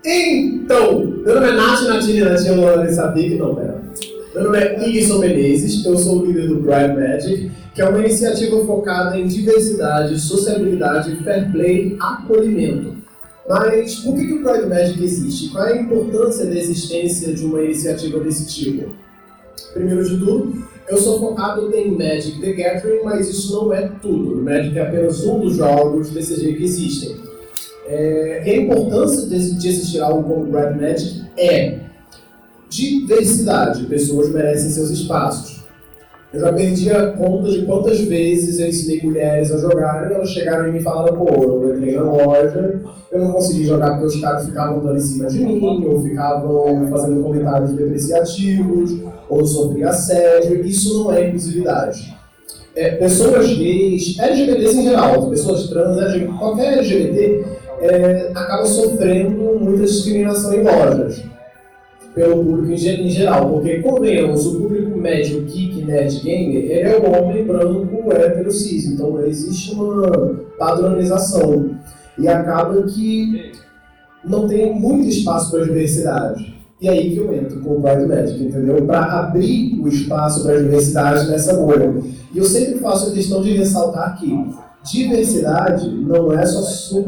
Então, meu nome é Nath Natini, não, pera. Meu nome é Igson Menezes, eu sou o líder do Pride Magic, que é uma iniciativa focada em diversidade, sociabilidade, fair play, acolhimento. Mas por que o Pride Magic existe? Qual é a importância da existência de uma iniciativa desse tipo? Primeiro de tudo, eu sou focado em Magic the Gathering, mas isso não é tudo. O Magic é apenas um dos jogos DCG que existem. A importância de existir algo como Pride Magic é diversidade. Pessoas merecem seus espaços. Eu já perdi a conta de quantas vezes eu ensinei mulheres a jogarem e elas chegaram e me falaram: pô, eu entrei na loja, eu não consegui jogar porque os caras ficavam dando em cima de mim, ou ficavam fazendo comentários depreciativos, ou sofria assédio. Isso não é inclusividade. Pessoas gays, LGBTs em geral, pessoas trans, qualquer LGBT acaba sofrendo muita discriminação em lojas, pelo público em geral, porque, convenhamos, o público médio geek, nerd, gamer, ele é um homem branco, hétero, cis, então existe uma padronização, e acaba que não tem muito espaço para diversidade. E aí que eu entro com o Pride Magic, entendeu? Para abrir o espaço para a diversidade nessa bolha. E eu sempre faço a questão de ressaltar que diversidade não é só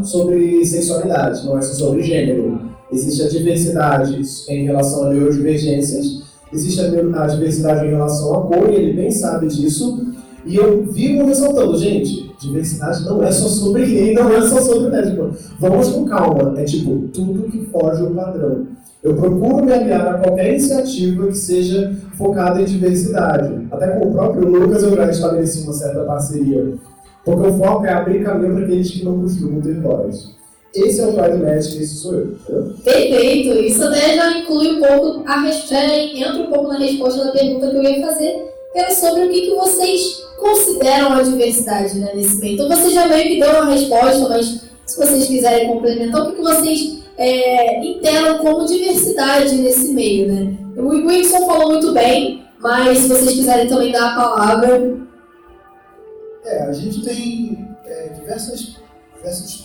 sobre sexualidade, não é só sobre gênero. Existe a diversidade em relação a neurodivergências, existe a diversidade em relação à cor, e ele bem sabe disso. E eu vivo ressaltando, gente, diversidade não é só sobre gay, não é só sobre médico. Vamos com calma, é tipo, tudo que foge do padrão. Eu procuro me aliar a qualquer iniciativa que seja focada em diversidade. Até com o próprio Lucas eu já estabeleci uma certa parceria. Porque o foco é abrir caminho para aqueles que não costumam ter voz. Esse é o Pride Magic, esse sou eu. Entendeu? Perfeito! Isso até já inclui um pouco entra um pouco na resposta da pergunta que eu ia fazer, que era sobre o que vocês consideram a diversidade, né, nesse meio. Então você já meio que deu uma resposta, mas se vocês quiserem complementar, o que vocês entendam como diversidade nesse meio, né? O Wilson falou muito bem, mas se vocês quiserem também dar a palavra. A gente tem diversos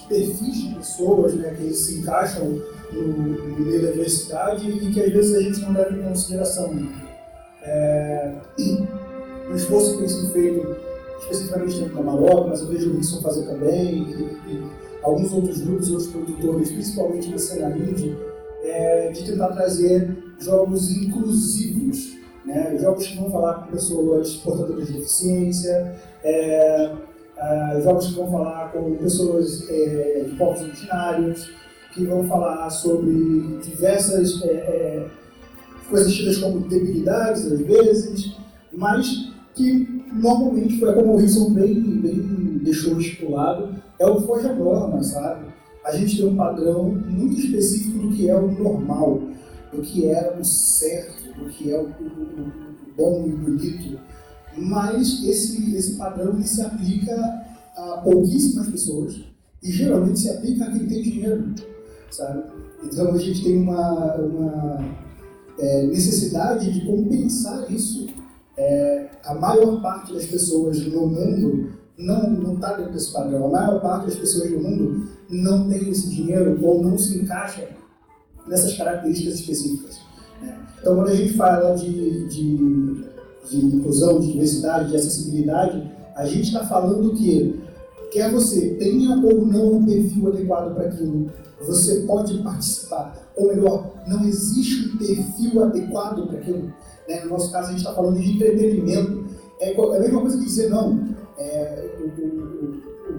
perfis de pessoas, né, que eles se encaixam no meio da diversidade e que às vezes a gente não leva em consideração. Um esforço que tem sido feito especificamente dentro da Maloca, mas eu vejo o Wilson fazer também, e alguns outros grupos, outros produtores, principalmente na cena indie, de tentar trazer jogos inclusivos, né? Jogos que vão falar com pessoas portadoras de deficiência, jogos que vão falar com pessoas de povos originários, que vão falar sobre diversas coisas tidas como debilidades, às vezes, mas que normalmente foi como o Wilson bem deixou estipulado, é o que foge à norma, sabe? A gente tem um padrão muito específico do que é o normal, do que é o certo, do que é o bom e bonito, mas esse padrão ele se aplica a pouquíssimas pessoas e geralmente se aplica a quem tem dinheiro, sabe? Então a gente tem uma necessidade de compensar isso. A maior parte das pessoas no mundo não está dentro desse padrão. A maior parte das pessoas no mundo não tem esse dinheiro ou não se encaixa nessas características específicas. Então, quando a gente fala de inclusão, de diversidade, de acessibilidade, a gente está falando que, quer você tenha ou não um perfil adequado para aquilo, você pode participar. Ou melhor, não existe um perfil adequado para aquilo. No nosso caso, a gente está falando de entretenimento. É a mesma coisa que dizer, não,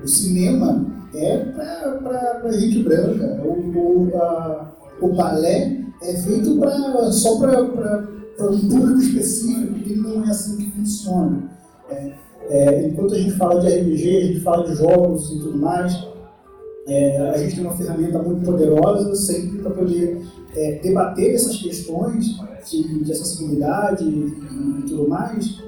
o cinema é para gente branca, o balé é feito só para um público específico, e não é assim que funciona. Enquanto a gente fala de RPG, a gente fala de jogos e tudo mais, a gente tem uma ferramenta muito poderosa sempre para poder debater essas questões de acessibilidade e tudo mais,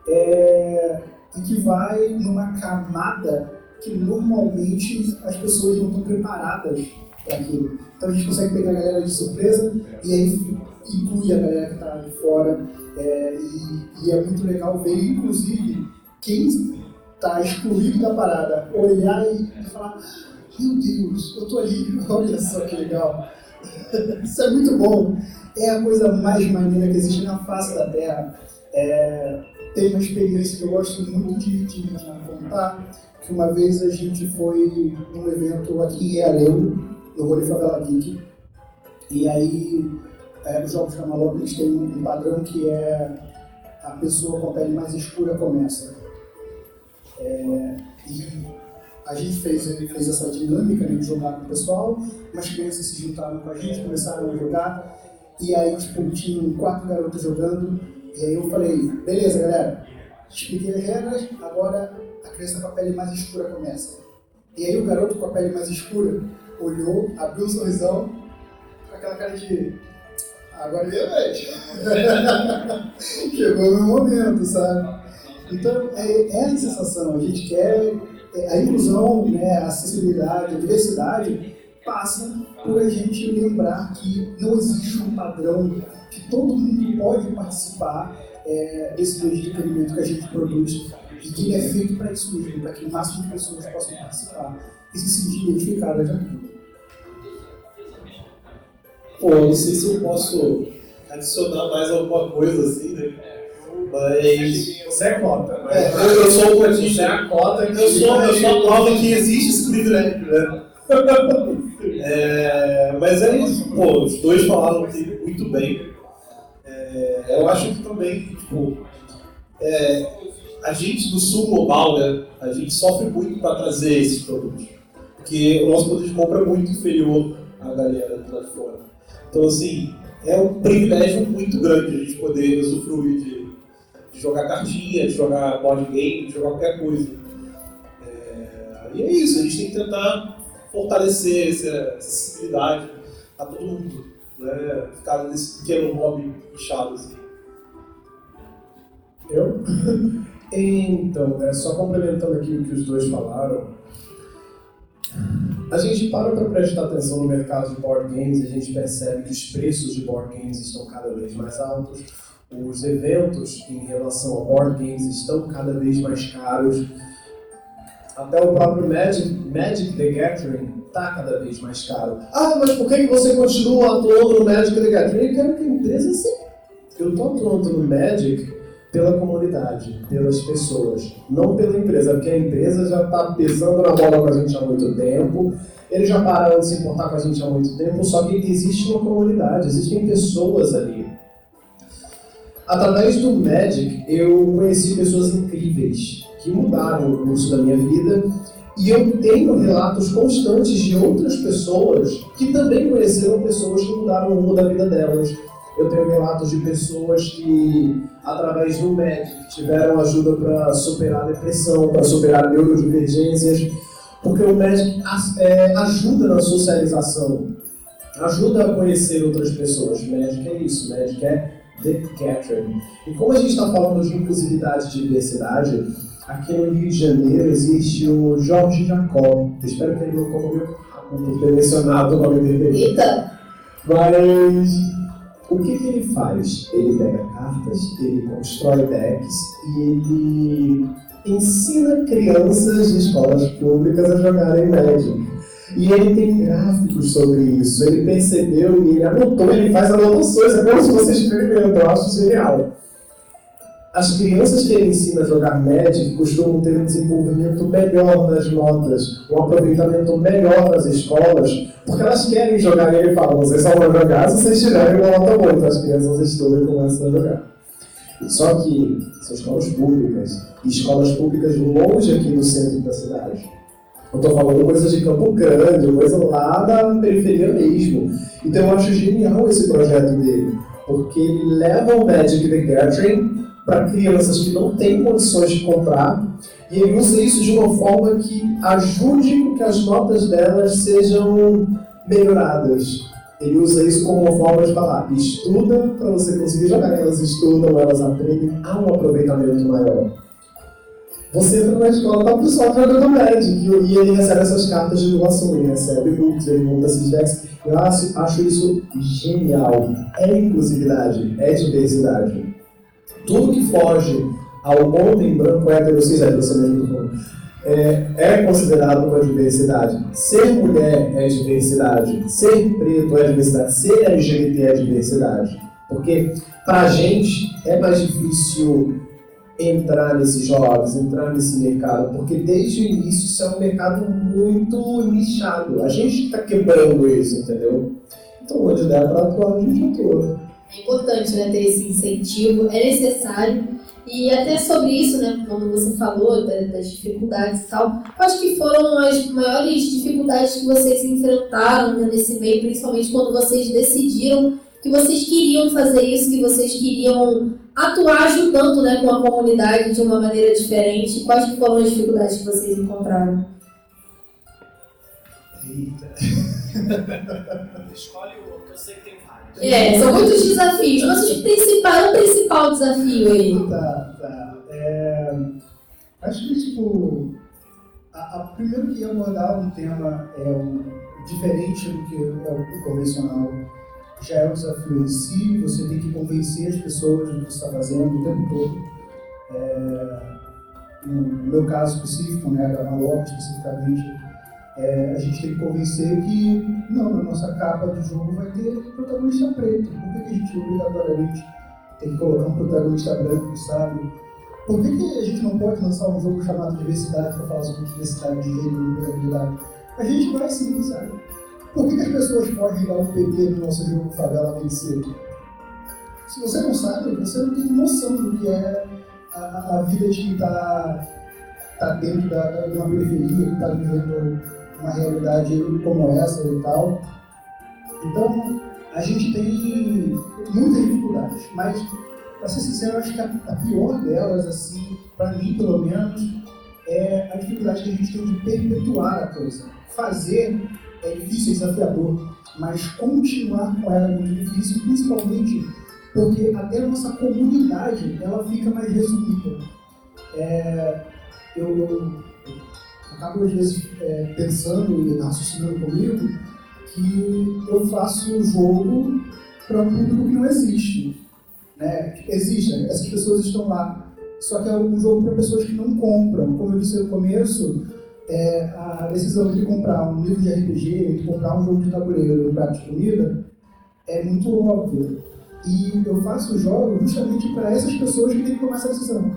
e que vai numa camada que normalmente as pessoas não estão preparadas para aquilo. Então a gente consegue pegar a galera de surpresa e aí inclui a galera que está de fora, e é muito legal ver, inclusive, quem está excluído da parada olhar e falar: meu Deus, eu tô ali, olha só que legal. Isso é muito bom. É a coisa mais maneira que existe na face da Terra. Tem uma experiência que eu gosto muito de contar, que uma vez a gente foi num evento aqui em Realengo, no Rolê Favela Geek, e aí os Jogos Camalopes têm um padrão que é a pessoa com a pele mais escura começa. E a gente fez essa dinâmica, né, de jogar com o pessoal, umas crianças se juntaram com a gente, começaram a jogar, e aí tinham 4 garotos jogando, e aí eu falei, beleza galera, expliquei as regras, agora a criança com a pele mais escura começa. E aí o garoto com a pele mais escura olhou, abriu um sorrisão, com aquela cara de agora é verdade. Chegou o meu momento, sabe? Então é essa sensação, a gente quer a inclusão, né, a acessibilidade, a diversidade passa por a gente lembrar que não existe um padrão, que todo mundo pode participar desse meio de entretenimento que a gente produz e que ele é feito para isso mesmo, para que o máximo de pessoas possam participar e se sentir identificadas naquilo. Pô, não sei se eu posso adicionar mais alguma coisa assim, né? Mas você é cota, né? Eu sou um cotista. Você é a cota que eu sou a prova que existe esse privilégio, né? Mas é isso, pô, os dois falaram muito bem. Eu acho que também, tipo, a gente do sul global, né, a gente sofre muito para trazer esses produtos, porque o nosso poder de compra é muito inferior à galera do lado de fora. Então, assim, é um privilégio muito grande a gente poder usufruir de jogar cartinha, de jogar board game, de jogar qualquer coisa. E é isso, a gente tem que tentar fortalecer essa acessibilidade a todo mundo, né? Ficar nesse pequeno hobby inchado assim. Eu? Então, só complementando aqui o que os dois falaram, a gente para prestar atenção no mercado de board games e a gente percebe que os preços de board games estão cada vez mais altos, os eventos em relação a board games estão cada vez mais caros, até o próprio Magic the Gathering está cada vez mais caro. Ah, mas por que você continua atuando no Magic the Gathering? Eu quero que a empresa sim. Eu estou atuando no Magic pela comunidade, pelas pessoas, não pela empresa, porque a empresa já está pisando na bola com a gente há muito tempo, eles já pararam de se importar com a gente há muito tempo, só que existe uma comunidade, existem pessoas ali. Através do Magic, eu conheci pessoas incríveis, que mudaram o curso da minha vida, e eu tenho relatos constantes de outras pessoas que também conheceram pessoas que mudaram o rumo da vida delas. Eu tenho relatos de pessoas que, através do Magic, tiveram ajuda para superar a depressão, para superar neurodivergências, porque o Magic ajuda na socialização, ajuda a conhecer outras pessoas. Magic é isso, Magic é The Gathering. E como a gente está falando de inclusividade e diversidade, aqui no Rio de Janeiro existe o Jorge Jacó. Espero que ele não coma meu rabo por ter mencionado o nome dele. Eita! Mas o que ele faz? Ele pega cartas, ele constrói decks e ele ensina crianças de escolas públicas a jogarem Magic. E ele tem gráficos sobre isso, ele percebeu e ele anotou, ele faz anotações, é como se você experimenta, eu acho genial. As crianças que ele ensina a jogar Magic costumam ter um desenvolvimento melhor nas notas, um aproveitamento melhor nas escolas, porque elas querem jogar e ele fala, vocês só vão jogar se vocês tiverem uma nota boa, então as crianças estudam e começam a jogar. Só que são escolas públicas, e escolas públicas longe aqui do centro da cidade. Eu estou falando coisas de Campo Grande, coisa lá da periferia mesmo. Então eu acho genial esse projeto dele, porque ele leva o Magic the Gathering para crianças que não têm condições de comprar, e ele usa isso de uma forma que ajude com que as notas delas sejam melhoradas. Ele usa isso como uma forma de falar, estuda para você conseguir jogar. Elas estudam, elas aprendem, há um aproveitamento maior. Você entra na escola, tá o pessoal jogando Magic, e ele recebe essas cartas de doação, ele recebe books, ele monta esses decks. Eu acho isso genial. É inclusividade, é diversidade. Tudo que foge ao homem branco hétero cis, você mesmo falou, é considerado uma diversidade. Ser mulher é diversidade, ser preto é diversidade, ser LGBT é diversidade. Porque pra gente é mais difícil entrar nesses jogos, entrar nesse mercado, porque desde o início isso é um mercado muito nichado. A gente está quebrando isso, entendeu? Então, onde der para atuar, a gente atua. É importante, né, ter esse incentivo, é necessário. E até sobre isso, né, quando você falou das dificuldades e tal, eu acho que foram as maiores dificuldades que vocês enfrentaram, né, nesse meio, principalmente quando vocês decidiram que vocês queriam fazer isso, que vocês queriam atuar ajudando, né, com a comunidade de uma maneira diferente. Quais que foram as dificuldades que vocês encontraram? Escolhe o que eu sei que tem vários. São muitos desafios, mas o principal desafio aí. Acho que, tipo, primeiro que abordar um tema diferente do que é o convencional já é um desafio em si. Você tem que convencer as pessoas do que você está fazendo o tempo todo. No meu caso específico, né, da Malop especificamente, a gente tem que convencer que não, na nossa capa do jogo vai ter protagonista preto. Por que a gente obrigatoriamente tem que colocar um protagonista branco, sabe? Por que a gente não pode lançar um jogo chamado Diversidade para falar sobre diversidade de gênero e empregabilidade? A gente vai sim, sabe? Por que as pessoas podem dar um PT no nosso jogo Favela Vencer? Se você não sabe, você não tem noção do que é a vida de quem está dentro de uma periferia, que está vivendo uma realidade como essa e tal. Então, a gente tem muitas dificuldades, mas, para ser sincero, acho que a pior delas, assim, para mim pelo menos, é a dificuldade que a gente tem de perpetuar a coisa. Fazer é difícil, é desafiador, mas continuar com ela é muito difícil, principalmente porque até a nossa comunidade ela fica mais resumida. Eu acabo às vezes pensando e raciocinando comigo que eu faço um jogo para um público que não existe. Né? Existe, essas pessoas estão lá, só que é um jogo para pessoas que não compram. Como eu disse no começo, a decisão de comprar um livro de RPG, de comprar um jogo de tabuleiro e um prato de comida é muito óbvia. E eu faço o jogo justamente para essas pessoas que têm que tomar essa decisão,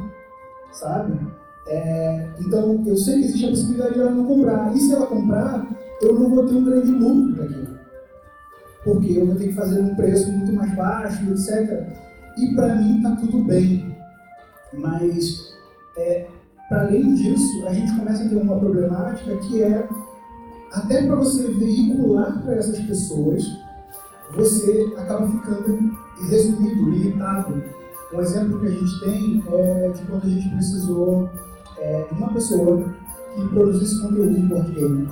sabe? Então, eu sei que existe a possibilidade de ela não comprar. E se ela comprar, eu não vou ter um grande lucro daquilo. Porque eu vou ter que fazer um preço muito mais baixo, etc. E para mim está tudo bem. Mas, para além disso, a gente começa a ter uma problemática que é, até para você veicular para essas pessoas, você acaba ficando resumido, limitado. Um exemplo que a gente tem é de quando a gente precisou de uma pessoa que produzisse conteúdo em board game,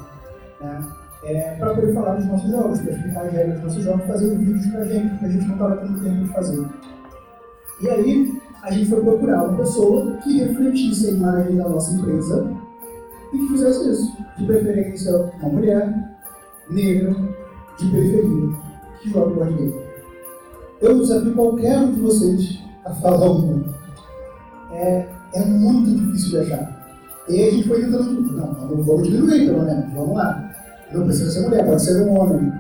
né? Para poder falar dos nossos jogos, para explicar as regras dos nossos jogos, fazer vídeos para a gente, porque a gente não estava tendo tempo de fazer. E aí, a gente foi procurar uma pessoa que refletisse a imagem da nossa empresa e que fizesse isso. De preferência, uma mulher, negra, de periferia, que joga board game. Eu desafio qualquer um de vocês a falar uma. É muito difícil de achar. E aí a gente foi tentando, não vamos diminuir pelo menos, vamos lá. Não precisa ser mulher, pode ser um homem.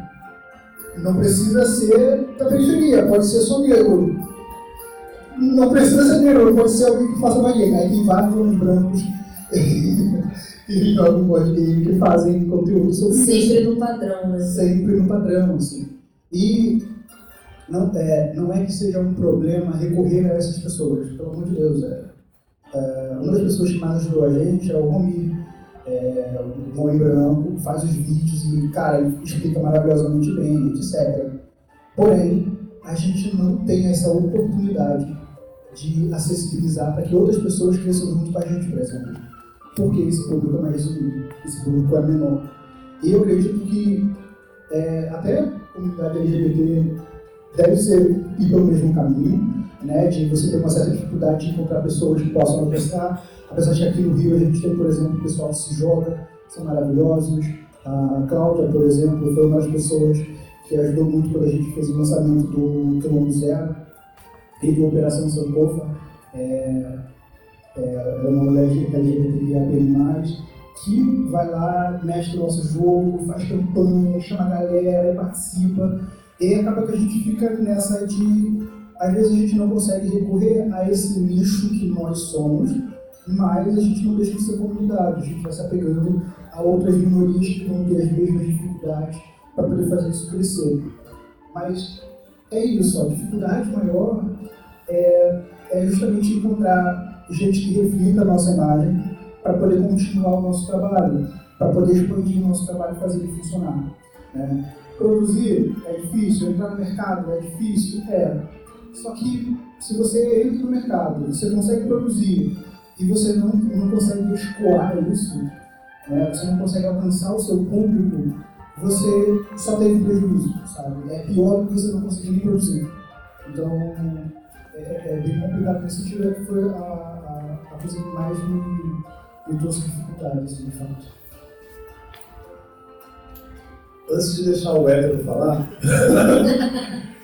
Não precisa ser da periferia, pode ser só negro. Não precisa ser negro, pode ser alguém que faça board game. Aí tem vários homens brancos que jogam board game, que fazem conteúdo sobre isso. Sempre no padrão, né? Sempre no padrão, assim. E não é que seja um problema recorrer a essas pessoas, pelo amor de Deus. Uma das pessoas que mais ajudou a gente é o Romi, um homem branco, faz os vídeos e, cara, ele explica maravilhosamente bem, etc. Porém, a gente não tem essa oportunidade de acessibilizar para que outras pessoas cresçam junto com a gente, por exemplo. Porque esse público é mais resumido, esse público é menor. E eu acredito que até a comunidade LGBT deve ir pelo mesmo caminho, né, de você ter uma certa dificuldade de encontrar pessoas que possam apostar. Apesar de que aqui no Rio a gente tem, por exemplo, o pessoal que se joga, são maravilhosos. A Cláudia, por exemplo, foi uma das pessoas que ajudou muito quando a gente fez o lançamento do Quilômetro Zero e da Operação Sankofa. ela é uma mulher LGBTQIA+, que vai lá, mexe no nosso jogo, faz campanha, chama a galera, participa, e acaba que a gente fica nessa de, às vezes a gente não consegue recorrer a esse nicho que nós somos, mas a gente não deixa de ser comunidade, a gente vai se apegando a outras minorias que vão ter as mesmas dificuldades para poder fazer isso crescer. Mas é isso, a dificuldade maior é justamente encontrar gente que reflita a nossa imagem para poder continuar o nosso trabalho, para poder expandir o nosso trabalho e fazer ele funcionar. Né? Produzir é difícil, entrar no mercado é difícil, Só que se você entra no mercado, você consegue produzir e você não consegue escoar isso, né? Você não consegue alcançar o seu público, você só teve prejuízo, sabe? É pior do que você não conseguir nem produzir. Então, é bem complicado nesse sentido, que foi a coisa que mais me trouxe dificuldade, assim, de fato. Antes de deixar o Héctor falar,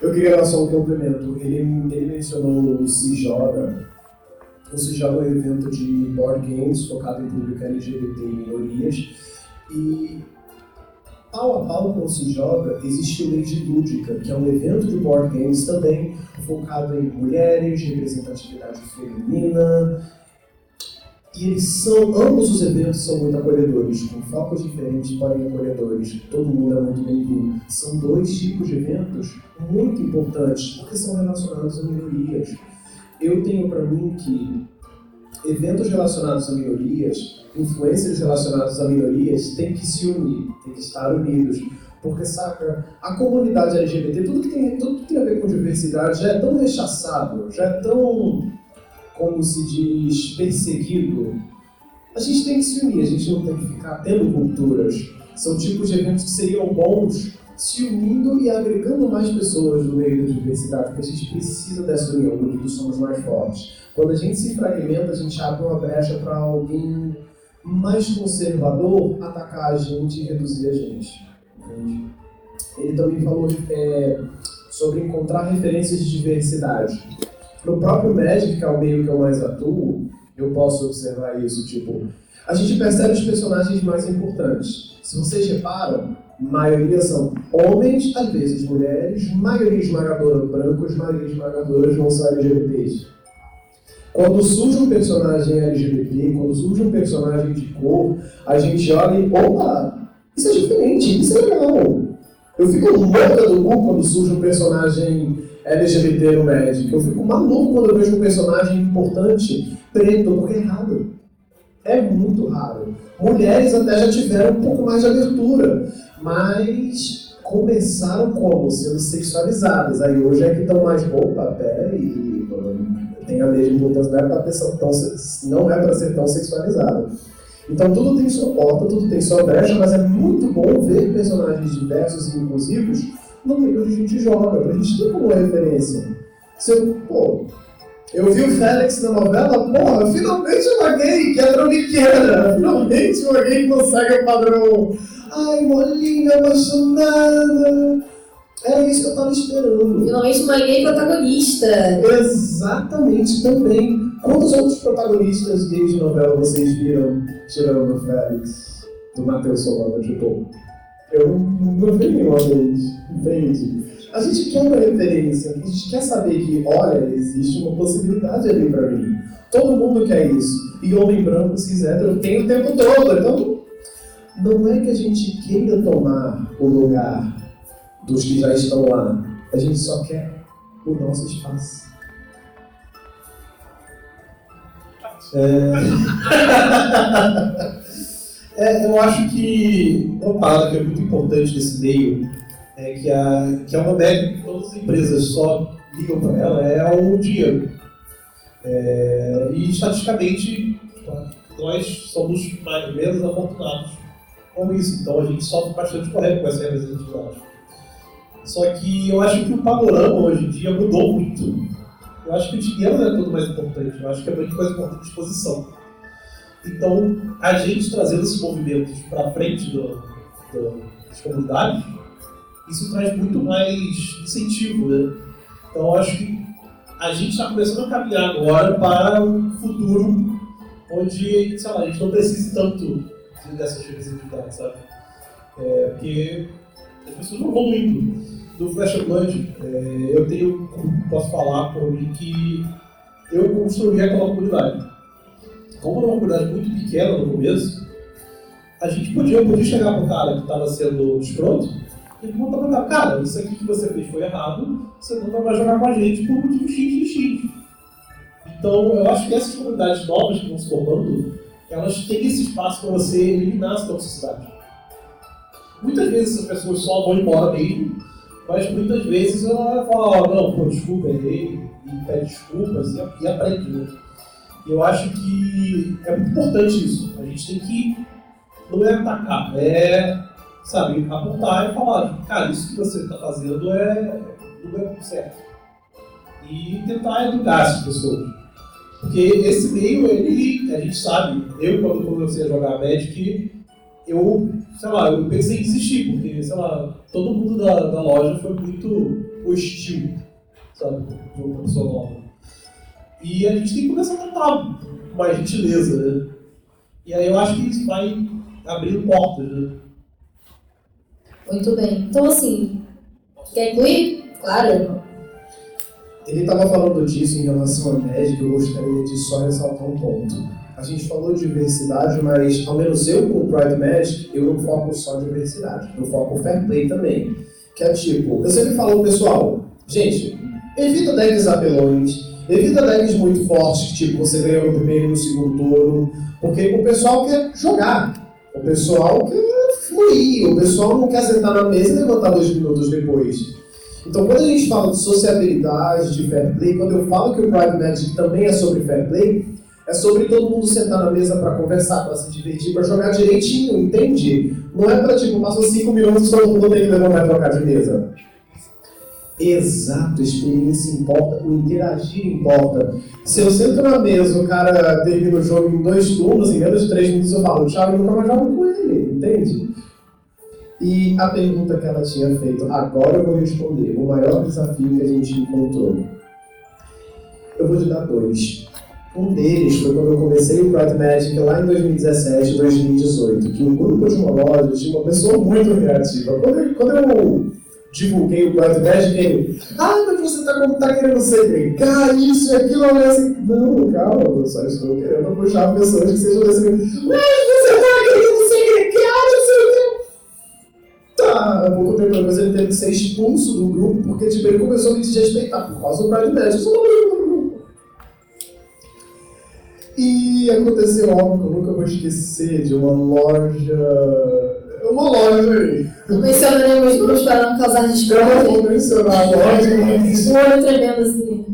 eu queria dar só um complemento. Ele mencionou o CIJOGA. O CIJOGA é um evento de board games focado em público LGBT e minorias. E pau a pau com o CIJOGA existe o Lady Lúdica, que é um evento de board games também focado em mulheres, representatividade feminina. E ambos os eventos são muito acolhedores, com focos diferentes, porém acolhedores. Todo mundo é muito bem-vindo. São dois tipos de eventos muito importantes, porque são relacionados a minorias. Eu tenho para mim que eventos relacionados a minorias, influências relacionadas a minorias, têm que se unir, têm que estar unidos. Porque, saca, a comunidade LGBT, tudo que tem a ver com diversidade já é tão rechaçado, já é tão, como se diz, perseguido. A gente tem que se unir, a gente não tem que ficar tendo culturas. São tipos de eventos que seriam bons se unindo e agregando mais pessoas no meio da diversidade, porque a gente precisa dessa união, unidos somos mais fortes. Quando a gente se fragmenta, a gente abre uma brecha para alguém mais conservador atacar a gente e reduzir a gente. Entende? Ele também falou sobre encontrar referências de diversidade. No próprio Magic, que é o meio que eu mais atuo, eu posso observar isso, tipo, a gente percebe os personagens mais importantes. Se vocês reparam, maioria são homens, às vezes mulheres, maioria esmagadora brancos, maioria esmagadora não são LGBTs. Quando surge um personagem LGBT, quando surge um personagem de cor, a gente olha e, opa, isso é diferente, isso é legal. Eu fico louca do cu quando surge um personagem LGBT no Magic. Eu fico maluco quando eu vejo um personagem importante preto, porque é raro. É muito raro. Mulheres até já tiveram um pouco mais de abertura, mas começaram como? Sendo sexualizadas. Aí hoje é que estão mais, opa, peraí, tem a lei de mudança, não é para ser tão sexualizado. Então tudo tem sua porta, tudo tem sua brecha, mas é muito bom ver personagens diversos e inclusivos no meio onde a gente joga, pra gente ter como referência. Eu vi o Félix na novela, porra, finalmente uma gay que é trambiqueira, finalmente uma gay que consegue o padrão. Ai, molinha, apaixonada. Era isso que eu tava esperando. Finalmente uma gay protagonista. Exatamente, também. Quantos outros protagonistas gays de novela vocês viram, tirando o Félix, do Matheus Solano? Tipo, eu não vi nenhuma vez, entende? A gente quer uma referência, a gente quer saber que, olha, existe uma possibilidade ali pra mim. Todo mundo quer isso. E homem branco, cis hétero, tem o tempo todo. Então, não é que a gente queira tomar o lugar dos que já estão lá. A gente só quer o nosso espaço. Eu acho que uma parada que é muito importante nesse meio é que é uma métrica que todas as empresas só ligam para ela, é o dinheiro. E estatisticamente nós somos menos afortunados com isso, então a gente sofre bastante com essa representatividade. Só que eu acho que o panorama hoje em dia mudou muito. Eu acho que o dinheiro não é tudo mais importante, eu acho que é muito mais importante a disposição. Então, a gente trazendo esses movimentos para frente das comunidades, isso traz muito mais incentivo, né? Então, eu acho que a gente está começando a caminhar agora para um futuro onde, sei lá, a gente não precise tanto dessas representatividades, sabe? Porque as pessoas não vão muito. No Flash Blood, posso falar por mim que eu construí aquela comunidade. Como era uma comunidade muito pequena no começo, a gente podia chegar para o cara que estava sendo escroto e perguntar para o cara, isso aqui que você fez foi errado, você não vai mais jogar com a gente por motivo x. Então, eu acho que essas comunidades novas que vão se formando, elas têm esse espaço para você eliminar essa toxicidade. Muitas vezes as pessoas só vão embora mesmo, mas muitas vezes ela fala, não, pô, desculpa, errei, e pede desculpas e aprende, né? E eu acho que é muito importante isso. A gente tem que, não é atacar, sabe, apontar e falar, cara, isso que você está fazendo não é certo. E tentar educar essas pessoas. Porque esse meio, a gente sabe, eu quando comecei a jogar Magic, eu pensei em desistir, porque, todo mundo da loja foi muito hostil, sabe, de uma pessoa nova. E a gente tem que começar a tratar com mais gentileza, né? E aí eu acho que isso vai abrindo portas, né? Muito bem. Então, assim, quer incluir? Claro. Ele estava falando disso em relação à Magic, eu gostaria de só ressaltar um ponto. A gente falou de diversidade, mas ao menos eu com o Pride Magic, eu não foco só em diversidade, eu foco fair play também. Que é tipo, eu sempre falo pessoal, gente, evita decks apelões, evita decks muito fortes, tipo, você ganhou no primeiro e no segundo turno, porque o pessoal quer jogar, o pessoal quer fluir, o pessoal não quer sentar na mesa e levantar 2 minutos depois. Então, quando a gente fala de sociabilidade, de fair play, quando eu falo que o Pride Magic também é sobre fair play, é sobre todo mundo sentar na mesa para conversar, para se divertir, para jogar direitinho, entende? Não é para, tipo, passou 5 minutos e todo mundo tem que levantar e trocar de mesa. Exato, a experiência importa, o interagir importa. Se eu sento na mesa, o cara termina o jogo em 2 turnos, em menos de 3 minutos eu falo, tchau, e nunca mais jogo com ele, entende? E a pergunta que ela tinha feito, agora eu vou responder, o maior desafio que a gente encontrou. Eu vou te dar 2. Um deles foi quando eu comecei o Pride Magic lá em 2017, 2018, que um grupo de uma loja tinha uma pessoa muito criativa. Quando eu divulguei o Pride Magic, ele, mas você tá querendo segregar isso e aquilo, eu falei assim, não, calma, eu só estou querendo puxar pessoas que sejam desse mas você tá querendo segregar, não sei o que. Tá, há pouco tempo depois ele teve que ser expulso do grupo, porque tipo, ele começou a me desrespeitar por causa do Pride Magic, eu só não lembro do grupo. E aconteceu algo que eu nunca vou esquecer de uma loja aí. Não mencionaremos grupos para não causar Eu discórdia. não vou mencionar a loja, mas Um olho tremendo assim.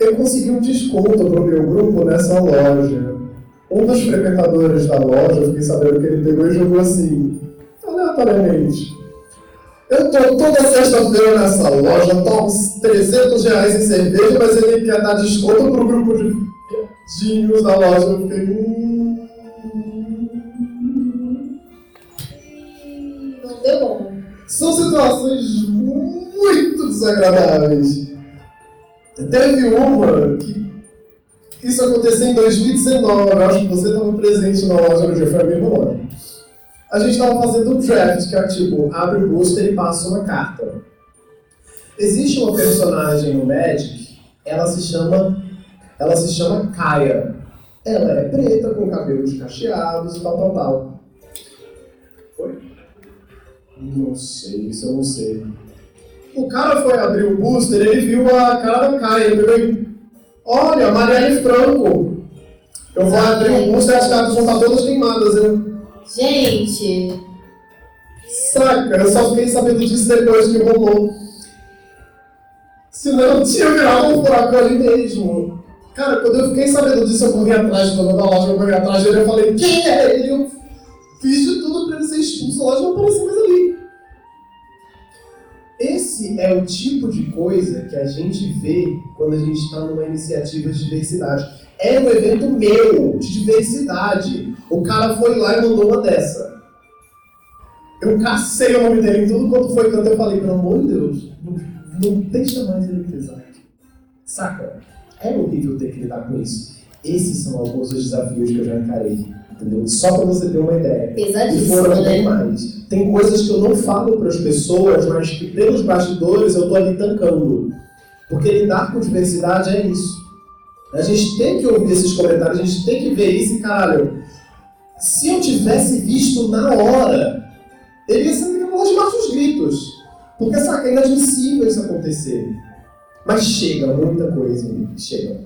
eu consegui um desconto para o meu grupo nessa loja. Um dos frequentadores da loja, eu fiquei sabendo que ele pegou e jogou assim, aleatoriamente. Eu tô toda sexta-feira nessa loja, tomo R$300 em cerveja, mas ele quer dar desconto pro grupo de viadinhos da loja. Eu fiquei... Não deu bom. São situações muito desagradáveis. Teve uma que... Isso aconteceu em 2019, eu acho que você estava presente na loja no dia, foi a mesma loja. A gente estava fazendo um draft, que é tipo, abre o booster e passa uma carta. Existe uma personagem no Magic, ela se chama Kaia. Ela é preta, com cabelos cacheados e tal. Oi? Não sei, isso eu não sei. O cara foi abrir o booster, ele viu a cara da Kaia, ele pegou, olha, Marielle Franco. Eu vou abrir o booster e as cartas vão estar todas queimadas, Gente, saca, eu só fiquei sabendo disso depois que rolou. Senão eu tinha virado um furacão ali mesmo. Cara, quando eu fiquei sabendo disso, eu corri atrás do dono da loja, eu corri atrás dele, eu falei, quem é ele? Eu fiz de tudo pra ele ser expulso, a loja não apareceu mais ali. Esse é o tipo de coisa que a gente vê quando a gente está numa iniciativa de diversidade. É um evento meu, de diversidade. O cara foi lá e mandou uma dessa. Eu cacei o nome dele em tudo quanto foi canto. Eu falei, pelo amor de Deus, não deixa mais eletrizante. Saca? É horrível ter que lidar com isso. Esses são alguns dos desafios que eu já encarei, entendeu? Só para você ter uma ideia. Pesadíssimo, E foram né? bem mais. Tem coisas que eu não falo para as pessoas, mas que pelos bastidores eu tô ali tancando. Porque lidar com diversidade é isso. A gente tem que ouvir esses comentários, a gente tem que ver isso e, caralho, se eu tivesse visto na hora, ele ia ser de maus gritos. Porque, saca, é inadmissível isso acontecer. Mas chega, muita coisa, chega.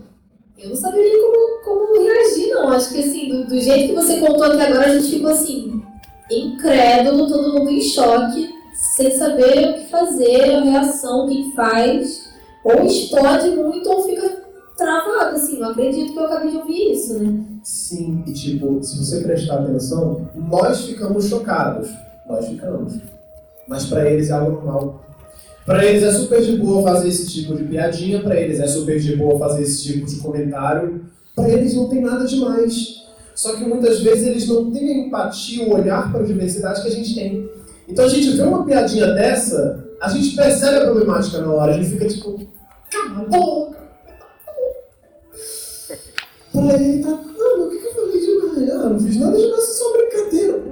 Eu não sabia nem como reagir, não. Acho que, assim, do jeito que você contou aqui agora, a gente ficou, assim, incrédulo, todo mundo em choque, sem saber o que fazer, a reação, o que faz. Ou explode muito ou fica travado, assim. Não acredito que eu acabei de ouvir isso, né? Sim, e tipo, se você prestar atenção, nós ficamos chocados. Nós ficamos. Mas pra eles é algo normal. Pra eles é super de boa fazer esse tipo de piadinha, pra eles é super de boa fazer esse tipo de comentário. Pra eles não tem nada demais. Só que muitas vezes eles não têm a empatia, o olhar para a diversidade que a gente tem. Então a gente vê uma piadinha dessa, a gente percebe a problemática na hora, a gente fica tipo, cala a boca. Pra ele tá, não, o que eu falei demais? Ah, não fiz nada demais, é só brincadeira.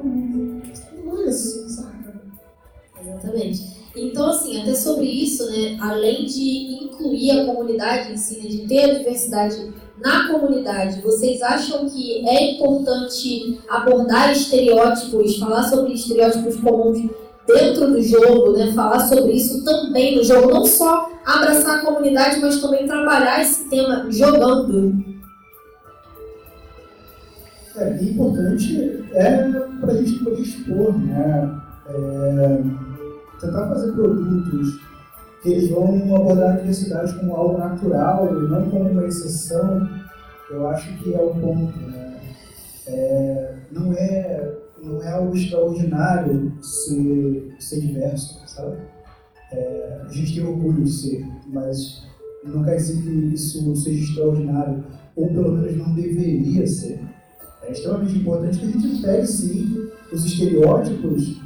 Não é assim, saca? Exatamente. Então, assim, até sobre isso, né, além de incluir a comunidade em si, né, de ter a diversidade na comunidade, vocês acham que é importante abordar estereótipos, falar sobre estereótipos comuns dentro do jogo, né, falar sobre isso também no jogo, não só abraçar a comunidade, mas também trabalhar esse tema jogando? Importante para a gente poder expor, né? Tentar fazer produtos que eles vão abordar a diversidade como algo natural e não como uma exceção. Eu acho que é o ponto, né? Não é algo extraordinário ser diverso, sabe? A gente tem orgulho de ser, mas não quer dizer que isso seja extraordinário, ou pelo menos não deveria ser. É extremamente importante que a gente pegue, sim, os estereótipos,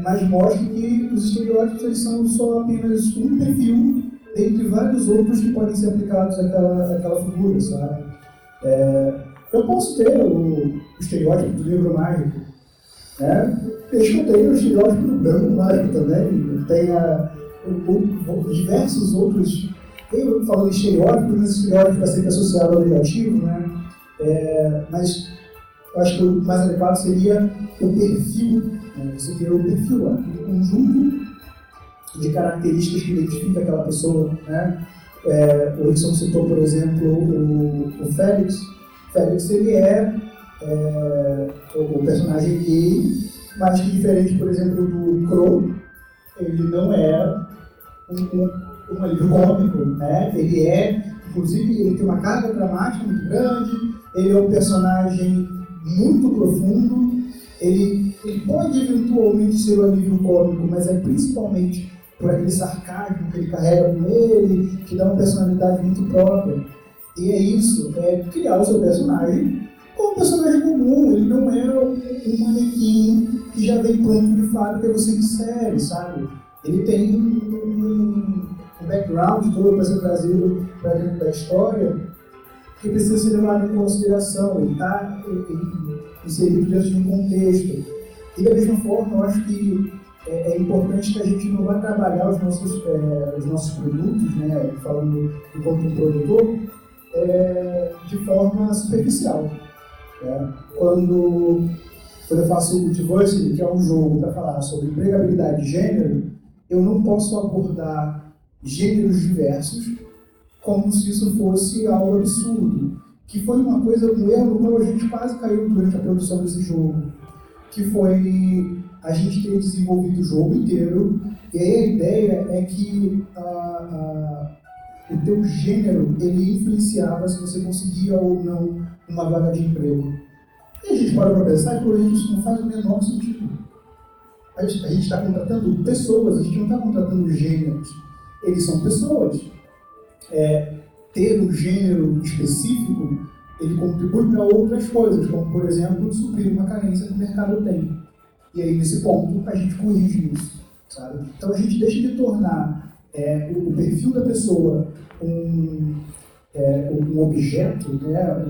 mas mostre que os estereótipos eles são só apenas um perfil dentre vários outros que podem ser aplicados àquela figura, sabe? Eu posso ter o estereótipo do livro mágico, né? Eu tenho o estereótipo do branco mágico também, tem diversos outros. Eu falo de estereótipo, mas estereótipo está sempre associado ao negativo, né? Mas eu acho que o mais adequado seria o perfil, né? Você ter o perfil, aquele conjunto de características que identifica aquela pessoa, né? O Rickson citou, por exemplo, o Félix. Félix, ele o personagem gay, mas que diferente, por exemplo, do Crow, ele não é um alívio cômico, né? Inclusive, ele tem uma carga dramática muito grande, ele é um personagem muito profundo, ele pode eventualmente ser um alívio cômico, mas é principalmente por aquele sarcasmo que ele carrega com ele, que dá uma personalidade muito própria. E é isso, criar o seu personagem como um personagem comum, ele não é um manequim que já vem pronto de fábrica e você insere, sabe? Ele tem um background todo para ser trazido para dentro da história que precisa ser levado em consideração, ele está inserido dentro de um contexto. E da mesma forma, eu acho que é importante que a gente não vá trabalhar os nossos produtos, né, falando enquanto um produtor, de forma superficial. Né? Quando eu faço o Diversity, que é um jogo para falar sobre empregabilidade de gênero, eu não posso abordar gêneros diversos como se isso fosse algo absurdo. Que foi uma coisa, um erro no qual a gente quase caiu durante a produção desse jogo, que foi a gente ter desenvolvido o jogo inteiro, e aí a ideia é que o teu gênero, ele influenciava se você conseguia ou não uma vaga de emprego. E a gente para pra pensar que hoje isso não faz o menor sentido. A gente está contratando pessoas, a gente não está contratando gêneros. Eles são pessoas. Ter um gênero específico, ele contribui para outras coisas, como, por exemplo, suprir uma carência que o mercado tem. E aí, nesse ponto, a gente corrige isso, sabe? Então, a gente deixa de tornar o perfil da pessoa um objeto, né,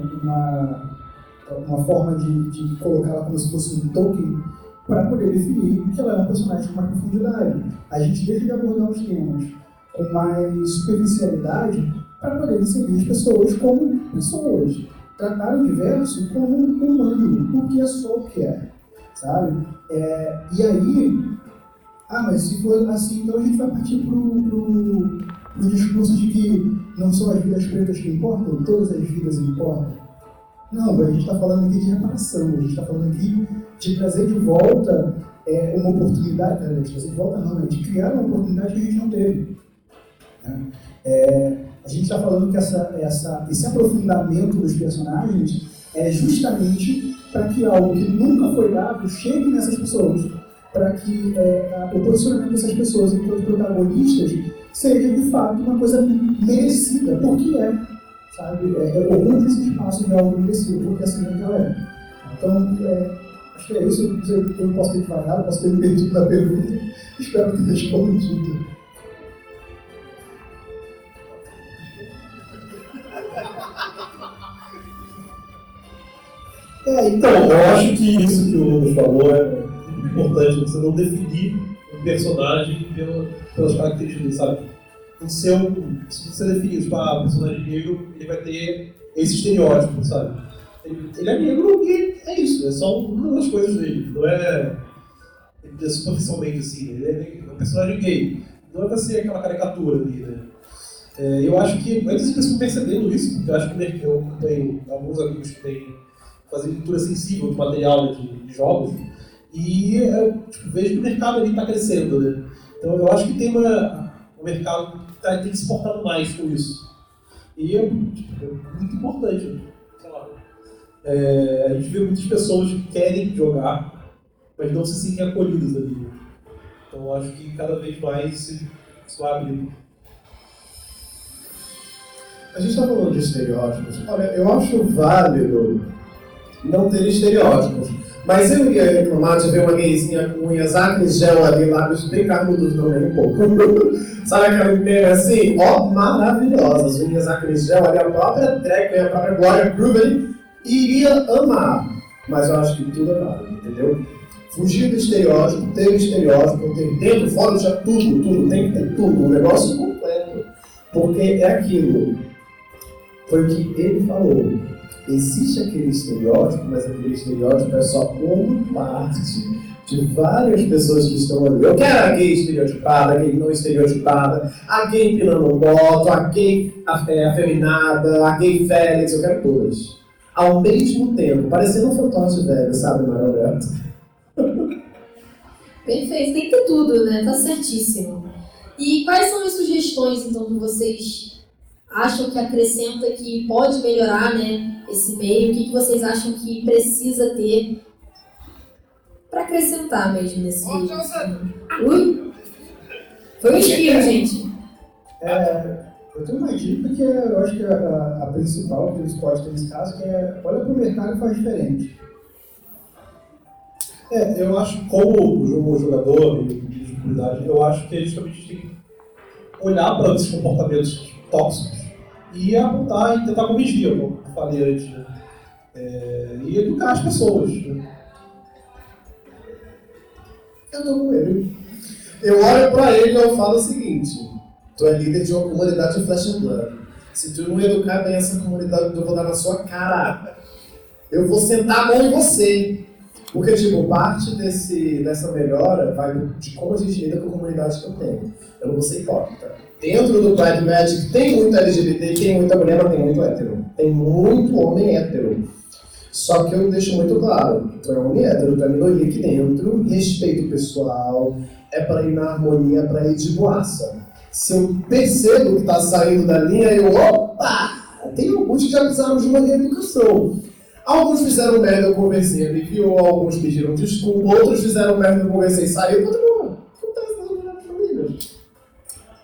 uma forma de colocá-la como se fosse um token para poder definir que ela é um personagem com mais profundidade. A gente deixa de abordar os temas com mais superficialidade para poder inserir as pessoas como pessoas. Tratar o diverso como um humano, porque é só o que é, sabe? E aí, mas se for assim, então a gente vai partir pro discurso de que não são as vidas pretas que importam, todas as vidas importam. Não, a gente está falando aqui de reparação, a gente está falando aqui de trazer de volta uma oportunidade, de trazer de volta não, de criar uma oportunidade que a gente não teve. A gente está falando que esse aprofundamento dos personagens é justamente para que algo que nunca foi dado chegue nessas pessoas, para que o posicionamento dessas pessoas enquanto protagonistas seja de fato uma coisa merecida, porque sabe? Ocupa esse espaço de algo merecido, porque assim é que ela é. Então, acho que é isso. Eu não posso ter devagar, posso ter me perdido na pergunta. Espero que tenha respondido. Então, eu acho que isso que o Lucas falou é importante, você não definir um personagem pelas características, sabe? Se você definir, tipo, o personagem negro, ele vai ter esse estereótipo, sabe? Ele é negro e é isso, é só uma das coisas dele, não é superficialmente assim, ele é um personagem gay, não é pra ser aquela caricatura ali, né? Eu acho que, antes de pessoas percebendo isso, porque eu acho que eu tenho alguns amigos que fazem leitura sensível de material de jogos, e vejo que o mercado ali está crescendo, né? Então eu acho que tem o mercado tem que se portar mais com isso. E é muito importante, sei lá. A gente vê muitas pessoas que querem jogar, mas não se sentem acolhidas ali. Então eu acho que cada vez mais isso vai abrir. A gente está falando de estereótipos. Olha, eu acho válido não ter estereótipos. Mas eu ia reclamar de ver uma gayzinha com unhas acres, gel ali, lábios bem carnudos, não nem um pouco. Sabe aquela menina assim? Maravilhosas. Unhas acres, gel ali, a própria drag, a própria Glória Groove iria amar. Mas eu acho que tudo é válido, entendeu? Fugir do estereótipo, ter o estereótipo, ter dentro, fora, já tudo, tem que ter tudo, um negócio completo. Porque é aquilo. Foi o que ele falou. Existe aquele estereótipo, mas aquele estereótipo é só uma parte de várias pessoas que estão ali. Eu quero a gay estereotipada, a gay não estereotipada, a gay empinando o boto, a gay afeminada, a gay félix, eu quero todas. Ao mesmo tempo, parecendo um fantoche velho, sabe, Maroberto? Perfeito, tem que ter tudo, né? Tá certíssimo. E quais são as sugestões, então, que vocês acham que acrescenta, que pode melhorar, né, esse meio? O que vocês acham que precisa ter para acrescentar mesmo nesse meio? Ui? Foi um espirro, gente. Eu tenho uma dica que eu acho que a principal que eles podem ter nesse caso, que é olha para o mercado e faz diferente. Eu acho que como jogador de comunidade, eu acho que a gente também tem que olhar para esses comportamentos tóxicos e apontar e tentar corrigir, como eu falei antes, né? E educar as pessoas. Né? Eu tô com ele. Eu olho pra ele e eu falo o seguinte: tu é líder de uma comunidade de Flesh and Blood. Se tu não educar bem essa comunidade, eu vou dar na sua cara. Eu vou sentar a mão em você. Porque, tipo, parte dessa melhora vai de como a gente lida com a comunidade que eu tenho. Eu não vou ser hipócrita. Dentro do Pride Magic tem muito LGBT, tem muita mulher, mas tem muito hétero. Tem muito homem hétero. Só que eu deixo muito claro, tu é homem hétero, tu é minoria aqui dentro, respeito pessoal, é pra ir na harmonia, é pra ir de boaça. Se eu percebo que tá saindo da linha, opa! Tem alguns que já precisaram de uma reeducação. Alguns fizeram merda, eu conversei, ele viu, alguns pediram desculpa, outros fizeram merda, eu conversei e saiu, tudo bom. Acontece nas famílias.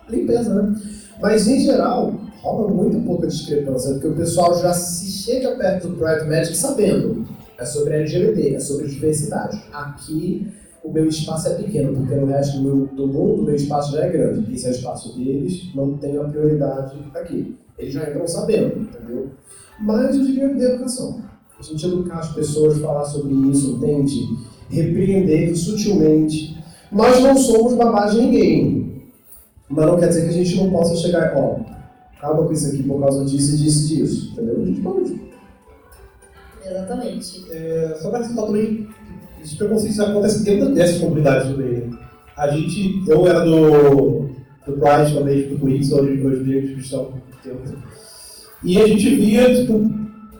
Limpeza, né? Mas, em geral, rola muito pouca discrepância, porque o pessoal já se chega perto do Pride Magic sabendo. É sobre LGBT, é sobre diversidade. Aqui o meu espaço é pequeno, porque no resto do mundo o meu espaço já é grande. Esse é o espaço deles, não tem a prioridade aqui. Eles já entram sabendo, entendeu? Mas eu diria de educação. A gente educar as pessoas, falar sobre isso, entende? Repreender sutilmente. Nós não somos babás de ninguém. Mas não quer dizer que a gente não possa chegar e, ó, acaba com isso aqui por causa disso e disso, entendeu? A gente pode. Exatamente. Só para ressaltar também, os preconceitos acontecem dentro dessas comunidades também. Eu era do Pride também, do Queens, hoje negros cristãos. E a gente via, tipo,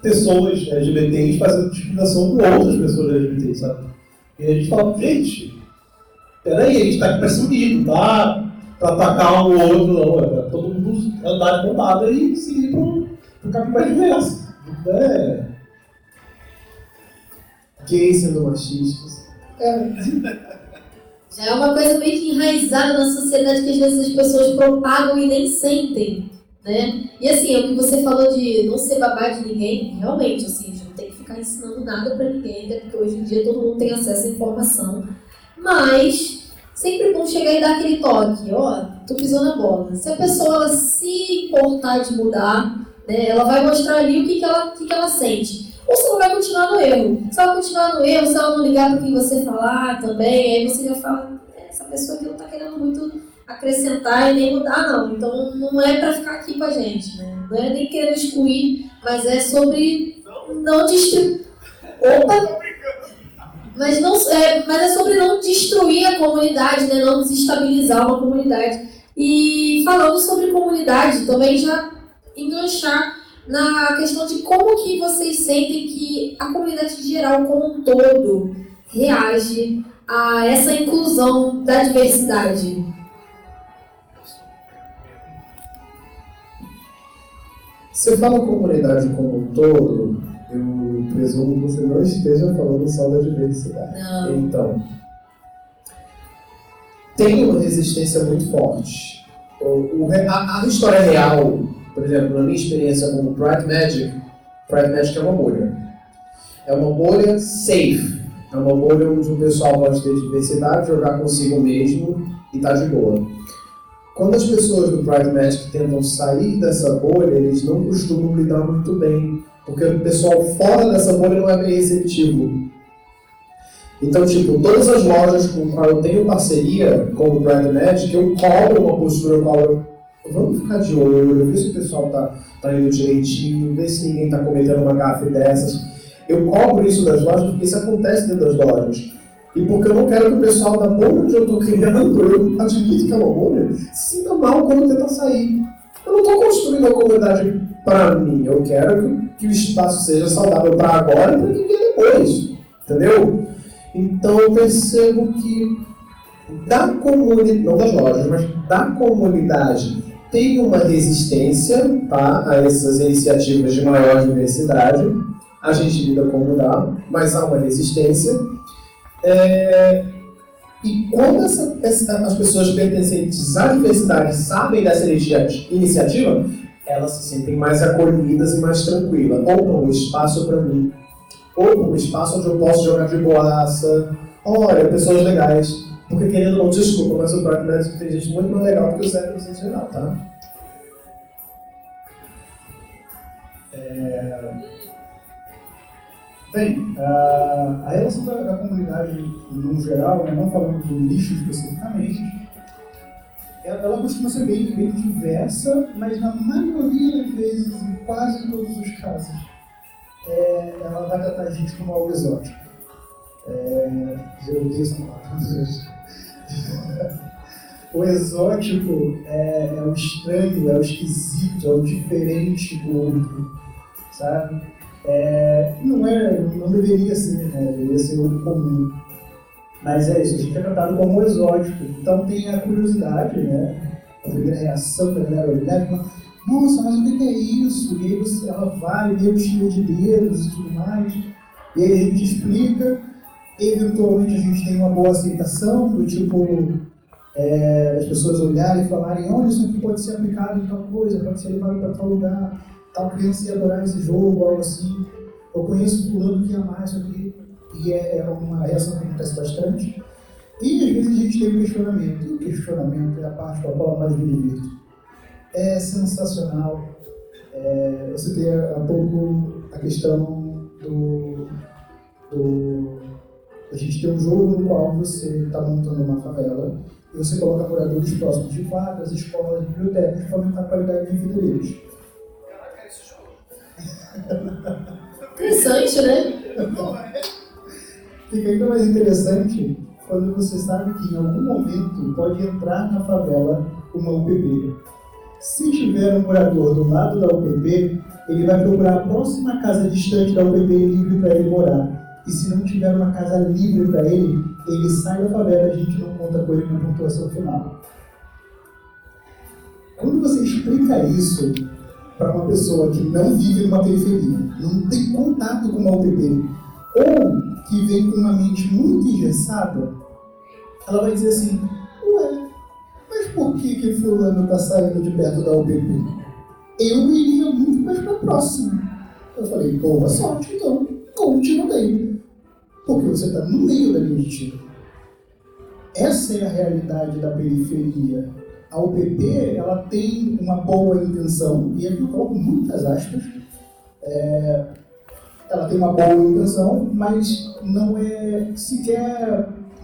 pessoas LGBTs fazendo discriminação com outras pessoas LGBTs, sabe? E a gente falava, gente, peraí, a gente tá aqui pra se unir, tá? Pra atacar um outro, não, é pra todo mundo andar de montada e seguir pro caminho mais diverso. Gays sendo machistas. Já é uma coisa meio que enraizada na sociedade que às vezes as pessoas propagam e nem sentem, né? E assim, o que você falou de não ser babá de ninguém, realmente, assim, a gente não tem que ficar ensinando nada pra ninguém, até porque hoje em dia todo mundo tem acesso à informação. Mas sempre bom chegar e dar aquele toque, ó, tu pisou na bola. Se a pessoa ela se importar de mudar, né, ela vai mostrar ali o que ela sente. Ou se ela vai continuar no erro. Se ela continuar no erro, se ela não ligar para o que você falar também, aí você já fala, essa pessoa aqui não está querendo muito acrescentar e nem mudar, não. Então não é para ficar aqui com a gente, né? Não é nem querendo excluir, mas é sobre não destruir. Opa! Mas é sobre não destruir a comunidade, né? Não desestabilizar uma comunidade. E falando sobre comunidade, também já enganchar na questão de como que vocês sentem que a comunidade geral como um todo reage a essa inclusão da diversidade. Você fala comunidade como um todo, eu presumo que você não esteja falando só da diversidade. Não. Então, tem uma resistência muito forte. A história real, por exemplo, na minha experiência como Pride Magic é uma bolha. É uma bolha safe. É uma bolha onde o pessoal pode ter diversidade, jogar consigo mesmo e tá de boa. Quando as pessoas do Pride Magic tentam sair dessa bolha, eles não costumam lidar muito bem, porque o pessoal fora dessa bolha não é bem receptivo. Então, tipo, todas as lojas com qual eu tenho parceria com o Pride Magic, eu cobro uma postura, vamos ficar de olho, ver se o pessoal tá indo direitinho, ver se ninguém tá cometendo uma gafe dessas. Eu cobro isso das lojas porque isso acontece dentro das lojas. E porque eu não quero que o pessoal da bolha onde eu estou criando, eu admito que é uma bolha, se sinta mal quando tenta sair. Eu não estou construindo a comunidade para mim, eu quero que o espaço seja saudável para agora e para quem vier depois. Entendeu? Então eu percebo que da comunidade, não das lojas, mas da comunidade, tem uma resistência, tá, a essas iniciativas de maior diversidade. A gente lida como dá, mas há uma resistência. E quando as pessoas pertencentes à diversidade sabem dessa iniciativa, elas se sentem mais acolhidas e mais tranquilas. Opa, um espaço para mim. Opa, um espaço onde eu posso jogar de boaça. Olha, pessoas legais. Porque querendo não, desculpa, mas o Pride Magic tem gente muito mais legal do que os héteros em geral, tá? Bem, a relação da comunidade no geral, né, não falando do nicho especificamente, ela costuma ser bem diversa, mas na maioria das vezes, em quase todos os casos, ela vai tratar a gente como algo exótico. Eu odeio essa palavra. O exótico é o estranho, é o esquisito, é o diferente do outro, sabe? Não deveria ser, né? Deveria ser o comum. Mas é isso, a gente é tratado como exótico. Então tem a curiosidade, né? A primeira reação da galera olhar e falar, nossa, mas o que é isso? E aí ela vai, meio cheio de dedos e tudo mais. E aí a gente explica, eventualmente a gente tem uma boa aceitação, do tipo, as pessoas olharem e falarem, olha, isso aqui pode ser aplicado em tal coisa, pode ser levado para tal lugar. Tal criança ia adorar esse jogo, algo assim. Eu conheço fulano que ia amar isso aqui. E é uma reação que acontece bastante. E às vezes a gente tem um questionamento, e o questionamento é a parte com a qual eu mais me divirto. É sensacional. Eu citei há pouco a questão a gente tem um jogo no qual você está montando uma favela e você coloca moradores próximos de vagas, escolas, bibliotecas, para aumentar a qualidade de vida deles. Caraca, esse jogo. Interessante, né? Fica ainda mais interessante quando você sabe que em algum momento pode entrar na favela uma UPP. Se tiver um morador do lado da UPP, ele vai procurar a próxima casa distante da UPP livre para ele morar. E se não tiver uma casa livre para ele, ele sai da favela e a gente não conta com ele na pontuação final. Quando você explica isso para uma pessoa que não vive numa periferia, não tem contato com uma UPP, ou que vem com uma mente muito engessada, ela vai dizer assim, ué, mas por que fulano está saindo de perto da UPP? Eu iria muito mais para a próxima. Eu falei, boa sorte então, conte no meio. Porque você está no meio da linha de tiro. Essa é a realidade da periferia. A UPP, ela tem uma boa intenção, e aqui eu coloco muitas aspas, ela tem uma boa intenção, mas não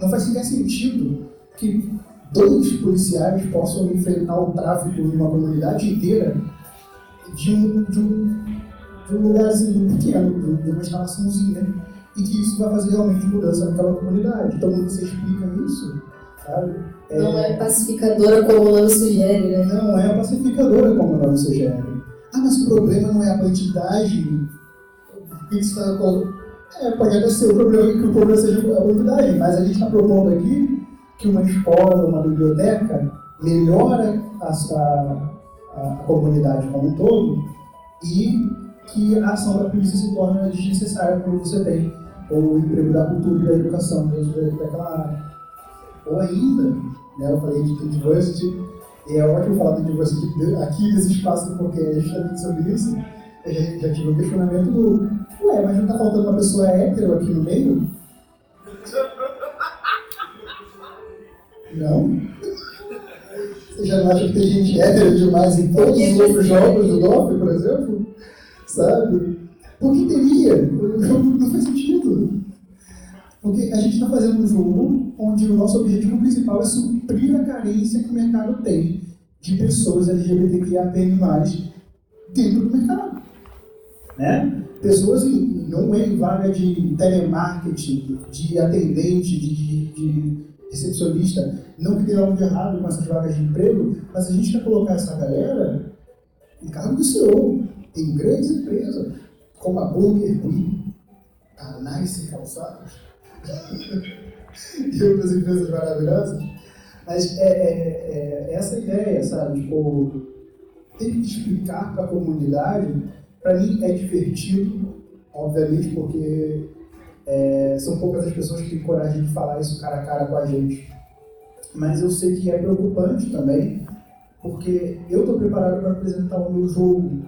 faz sequer sentido que 2 policiais possam enfrentar o tráfico em uma comunidade inteira de um lugarzinho pequeno, de uma instalaçãozinha, e que isso vai fazer realmente mudança naquela comunidade. Então, quando você explica isso, sabe? Não é pacificadora como o nome sugere, né? Não é pacificadora como o nome sugere. Ah, mas o problema não é a quantidade. Pode até ser que o problema seja a quantidade, mas a gente está propondo aqui que uma escola, uma biblioteca melhora a comunidade como um todo e que a ação da polícia se torna desnecessária quando você tem o emprego da cultura e da educação dentro daquela área. Ou ainda, né, eu falei de diversity, e é ótimo falar de diversity aqui nesse espaço, porque é justamente sobre isso. Eu já tive um questionamento do, mas não está faltando uma pessoa hétero aqui no meio? Não? Você já não acha que tem gente hétero demais em todos os outros jogos do DOF, por exemplo? Sabe? Por que teria? Não faz sentido. Porque a gente está fazendo um jogo onde o nosso objetivo principal é suprir a carência que o mercado tem de pessoas LGBTQIA+, dentro do mercado. Né? Pessoas não é em vaga de telemarketing, de atendente, de recepcionista, não que tenha algo de errado com essas vagas de emprego, mas a gente quer colocar essa galera em cargo do CEO, em grandes empresas, como a Burger King, a Nice Calçados, e outras empresas maravilhosas. Mas essa ideia, sabe? Tipo, tem que explicar para a comunidade. Para mim é divertido, obviamente, porque são poucas as pessoas que têm coragem de falar isso cara a cara com a gente. Mas eu sei que é preocupante também, porque eu estou preparado para apresentar o meu jogo.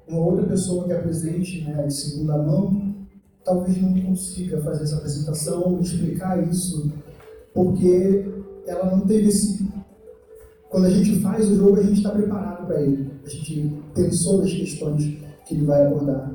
Uma outra pessoa que apresente, né, de segunda mão, talvez não consiga fazer essa apresentação, explicar isso, porque ela não teve esse... Quando a gente faz o jogo, a gente está preparado para ele. A gente pensou nas questões que ele vai abordar.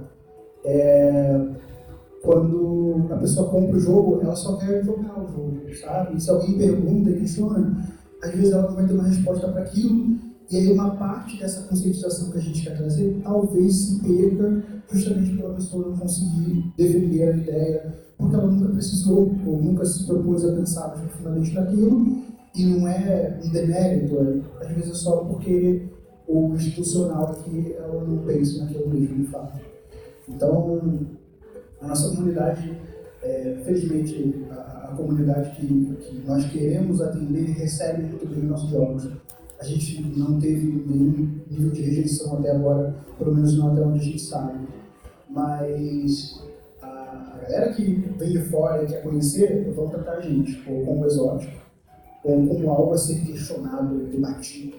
Quando a pessoa compra o jogo, ela só quer jogar o jogo, sabe? E se alguém pergunta e questiona, às vezes ela não vai ter uma resposta para aquilo, e aí uma parte dessa conscientização que a gente quer trazer talvez se perca justamente pela pessoa não conseguir defender a ideia, porque ela nunca precisou ou nunca se propôs a pensar mais profundamente naquilo, e não é um demérito, às vezes é só porque o institucional aqui ela não pensa naquilo mesmo de fato. Então, a nossa comunidade, felizmente, a comunidade que nós queremos atender recebe muito bem os nossos jogos. A gente não teve nenhum nível de rejeição até agora, pelo menos não até onde a gente sabe. Mas a galera que vem de fora e quer conhecer, vão tratar a gente como exótico, ou como algo a ser questionado, debatido.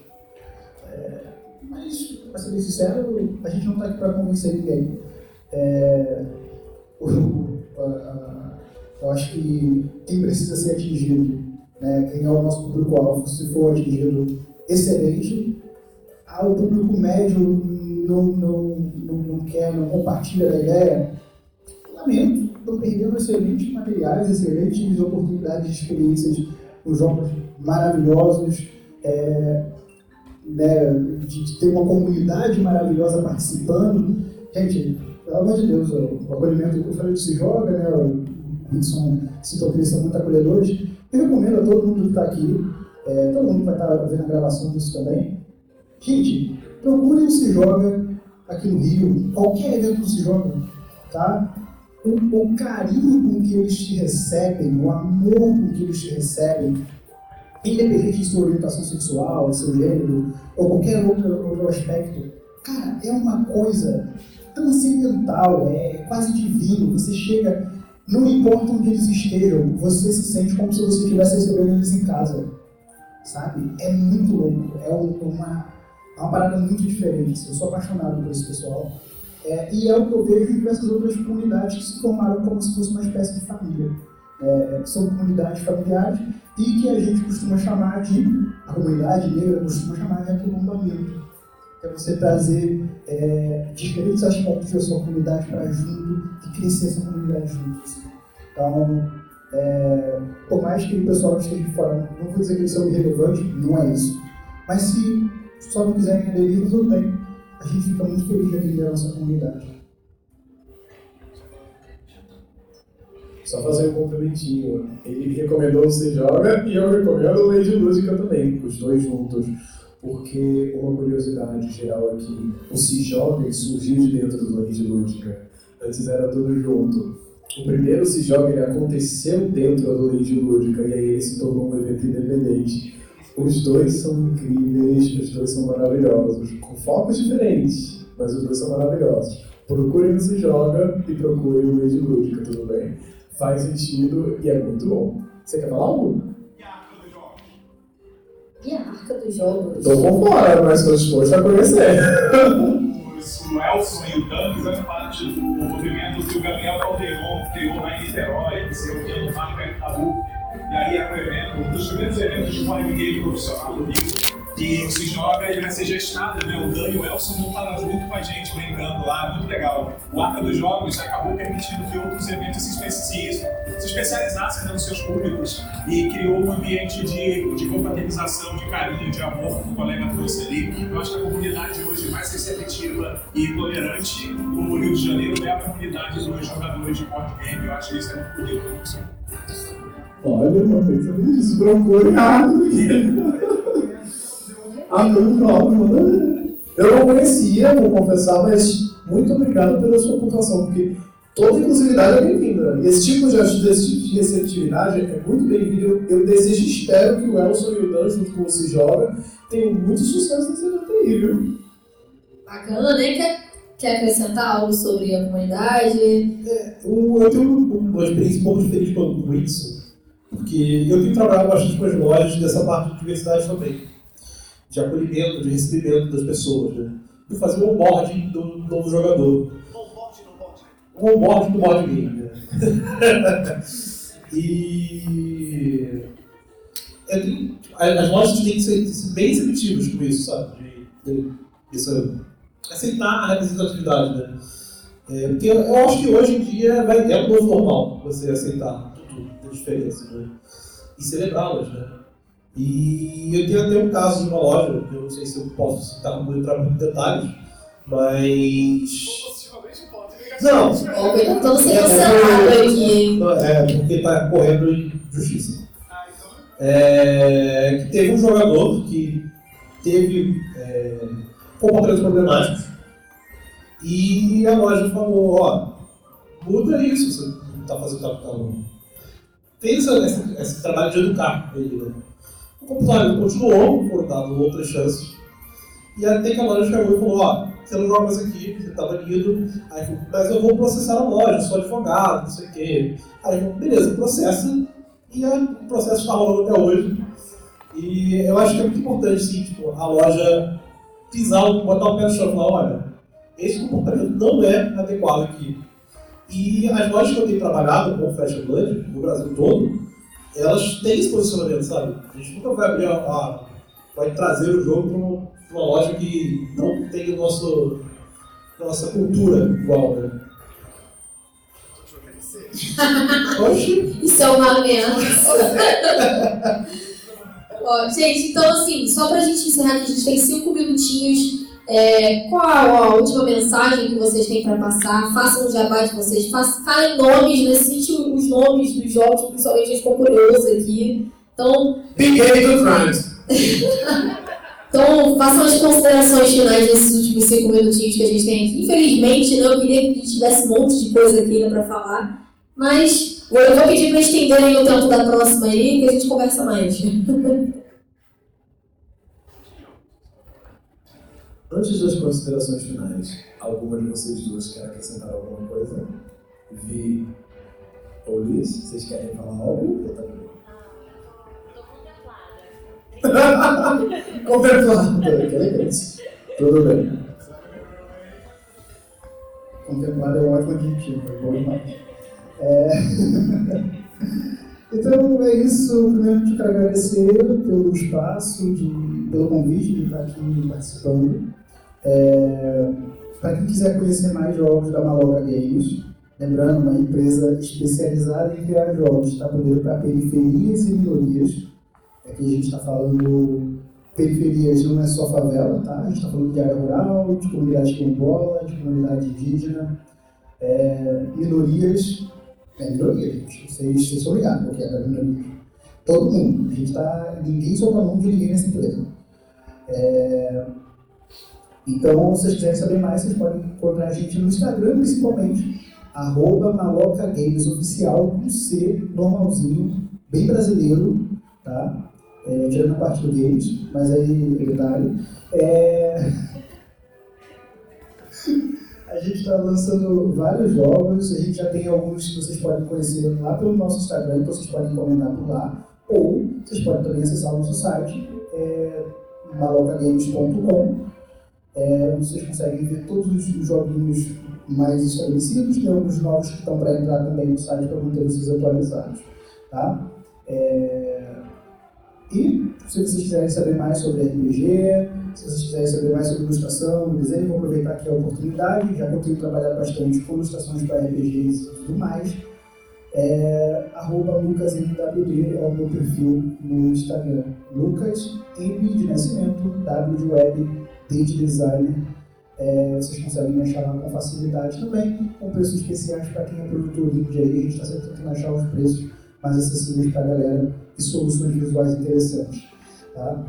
Mas, para ser bem sincero, a gente não está aqui para convencer ninguém. Eu acho que quem precisa ser atingido né, quem é o nosso público-alvo, se for atingido, excelente. O público médio não quer, não compartilha da ideia, lamento, estão perdendo excelentes materiais, excelentes oportunidades de experiências com jogos maravilhosos, né, de ter uma comunidade maravilhosa participando. Gente, pelo amor de Deus, o acolhimento, eu falei que se joga, né, o Wilson citou que eles são muito acolhedores. Eu recomendo a todo mundo que está aqui, todo mundo vai estar vendo a gravação disso também. Gente, procurem o Se Joga aqui no Rio, qualquer evento do Se Joga, tá? O carinho com que eles te recebem, o amor com que eles te recebem, independente de sua orientação sexual, seu gênero, ou qualquer outro aspecto, cara, é uma coisa transcendental, é quase divino. Você chega, não importa onde eles estejam, você se sente como se você estivesse recebendo eles em casa, sabe? É muito louco, é uma parada muito diferente. Eu sou apaixonado por esse pessoal. E é o que eu vejo em diversas outras comunidades que se formaram como se fosse uma espécie de família. São comunidades familiares e que a gente costuma chamar a comunidade negra costuma chamar de aquilombamento. É você trazer diferentes aspectos da sua comunidade para junto e crescer essa comunidade juntos. Então, por mais que o pessoal esteja de fora, não vou dizer que eles são irrelevantes, não é isso. Mas se só não quiserem aderir, tudo bem. A gente fica muito feliz de atender a nossa comunidade. Só fazer um complementinho. Ele recomendou o Se Joga e eu recomendo o Lady Lúdica também, os dois juntos. Porque uma curiosidade geral aqui, o Se Joga surgiu de dentro do Lady Lúdica. Antes era tudo junto. O primeiro Se Joga ele aconteceu dentro do Lady Lúdica e aí ele se tornou um evento independente. Os dois são incríveis, os dois são maravilhosos, com focos diferentes, mas os dois são maravilhosos. Procurem o Se Joga e procurem o Lady Lúdica, tudo bem? Faz sentido e é muito bom. Você quer falar algo? E a Arca dos Jogos? Tô por fora, mas estou disposto a conhecer. O Elson e o Dan fizeram parte do movimento que o Gabriel Calderon criou lá em Niterói, que se reuniu no Marca Itaú. E aí é um evento, um dos primeiros eventos de vibe game profissional do Rio. E o Se Joga, ele vai ser gestado, né? O Dan e o Elson vão estar junto com a gente, brincando lá, muito legal. O Arca dos Jogos acabou permitindo que outros eventos se especializassem nos seus públicos e criou um ambiente de confraternização, de carinho, de amor, que o colega trouxe ali. Eu acho que a comunidade hoje mais receptiva e tolerante do Rio de Janeiro é a comunidade dos jogadores de board game. Eu acho que isso é muito bonito. Olha, uma coisa isso, procure eu não conhecia, vou confessar, mas muito obrigado pela sua pontuação, porque toda inclusividade é bem-vinda. E esse tipo de receptividade é muito bem-vindo. Eu desejo e espero que o Elson e o Dan, junto com o Se Joga, tenham muito sucesso nesse evento aí, viu? Bacana, né? Quer acrescentar algo sobre a comunidade? Eu tenho uma experiência um pouco diferente com isso, porque eu tenho trabalhado bastante com as lojas dessa parte de diversidade também, de acolhimento, de recebimento das pessoas, né? De fazer o onboarding do novo jogador. O onboarding do board game, né? E as lojas têm que ser bem receptivas com isso, sabe? De aceitar a representatividade, né? Porque eu acho que hoje em dia é o novo normal você aceitar tudo as diferenças, né? E celebrá-las, né? E eu tenho até um caso de uma loja, que eu não sei se eu posso citar como entrar em detalhes, mas... Não! Estou sendo cancelado aqui. Porque está correndo em justiça. Que teve um jogador que teve comportamentos problemáticos e a loja falou, muda isso, você não está fazendo capital. Fez esse trabalho de educar ele, né? O computador continuou, foram dadas outras chances. E até que a loja chegou e falou, você não joga mais aqui, você está banido. Aí falou, mas eu vou processar a loja, sou advogado, não sei o quê. Aí falou, beleza, processa. E o processo está rolando até hoje. E eu acho que é muito importante, sim, tipo, a loja botar o pé no chão e falar, olha, esse comportamento não é adequado aqui. E as lojas que eu tenho trabalhado com o Fashion Blood, no Brasil todo, elas têm esse posicionamento, sabe? A gente nunca vai abrir vai trazer o jogo para uma loja que não tem nossa cultura igual, né? Oxi! Isso é uma ameaça. Ó, gente, então assim, só pra gente encerrar aqui, a gente tem 5 minutinhos. Qual a última mensagem que vocês têm para passar? Façam o jabá de vocês, falem nomes, né? Cite os nomes dos jogos, principalmente a gente ficou curioso aqui. Então, Pequeno do Crimes. Então, façam as considerações finais desses últimos 5 minutinhos que a gente tem aqui. Infelizmente, né, eu queria que a gente tivesse um monte de coisa aqui ainda para falar, mas eu vou pedir para estenderem o tempo da próxima aí, que a gente conversa mais. Antes das considerações finais, alguma de vocês duas quer acrescentar alguma coisa? Vi ou Liz, vocês querem falar algo? Eu também. Contemplado, que elegante. Tudo bem. Contemplado é um ótimo adjetivo, é bom demais. Então é isso. Primeiro eu quero agradecer pelo espaço, pelo convite de estar aqui participando. Para quem quiser conhecer mais jogos da Maloca Games, lembrando, uma empresa especializada em criar jogos tabuleiro para periferias e minorias. Aqui a gente está falando periferias, não é só favela, tá? A gente está falando de área rural, de comunidade quilombola, de comunidade indígena, minorias. Minoria, gente. Vocês estão ligados porque é da minoria. Todo mundo. Ninguém solta a mão de ninguém nessa empresa. Então, se vocês quiserem saber mais, vocês podem encontrar a gente no Instagram, principalmente, @malocagamesoficial, com C, normalzinho, bem brasileiro, tá? Tirando a parte do games, mas aí é detalhe. A gente está lançando vários jogos, a gente já tem alguns que vocês podem conhecer lá pelo nosso Instagram, então vocês podem comentar por lá, ou vocês podem também acessar o nosso site, malocagames.com, onde vocês conseguem ver todos os joguinhos mais estabelecidos, tem alguns novos que estão para entrar também no site para manter vocês atualizados. Tá? E se vocês quiserem saber mais sobre RPG, se vocês quiserem saber mais sobre ilustração, desenho, vou aproveitar aqui a oportunidade, já que eu tenho trabalhado bastante com ilustrações para RPGs e tudo mais. @lucasmwd é o meu perfil no Instagram. Lucas, M de nascimento, W de web, D de designer. Vocês conseguem me achar lá com facilidade também, com preços especiais para quem é produtor indie aí. A gente está sempre tentando achar os preços mais acessíveis para a galera e soluções visuais interessantes. Tá?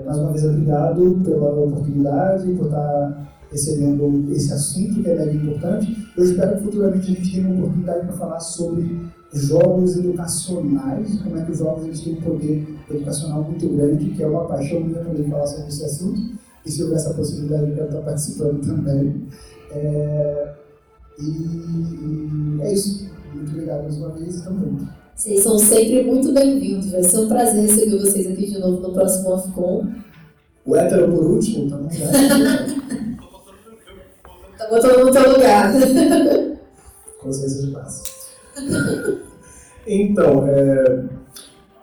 Mais uma vez, obrigado pela oportunidade, por estar recebendo esse assunto que é mega importante. Eu espero que futuramente a gente tenha uma oportunidade para falar sobre jogos educacionais e como é que os jogos eles têm um poder educacional muito grande, que é uma paixão minha também falar sobre esse assunto. E se houver essa possibilidade, eu quero estar participando também. E é isso. Muito obrigado mais uma vez e tamo junto. Vocês são sempre muito bem-vindos. Vai ser um prazer receber vocês aqui de novo no próximo Offcom. O hétero por último, tá bom? Tá botando no teu lugar. Consciência de paz. Então,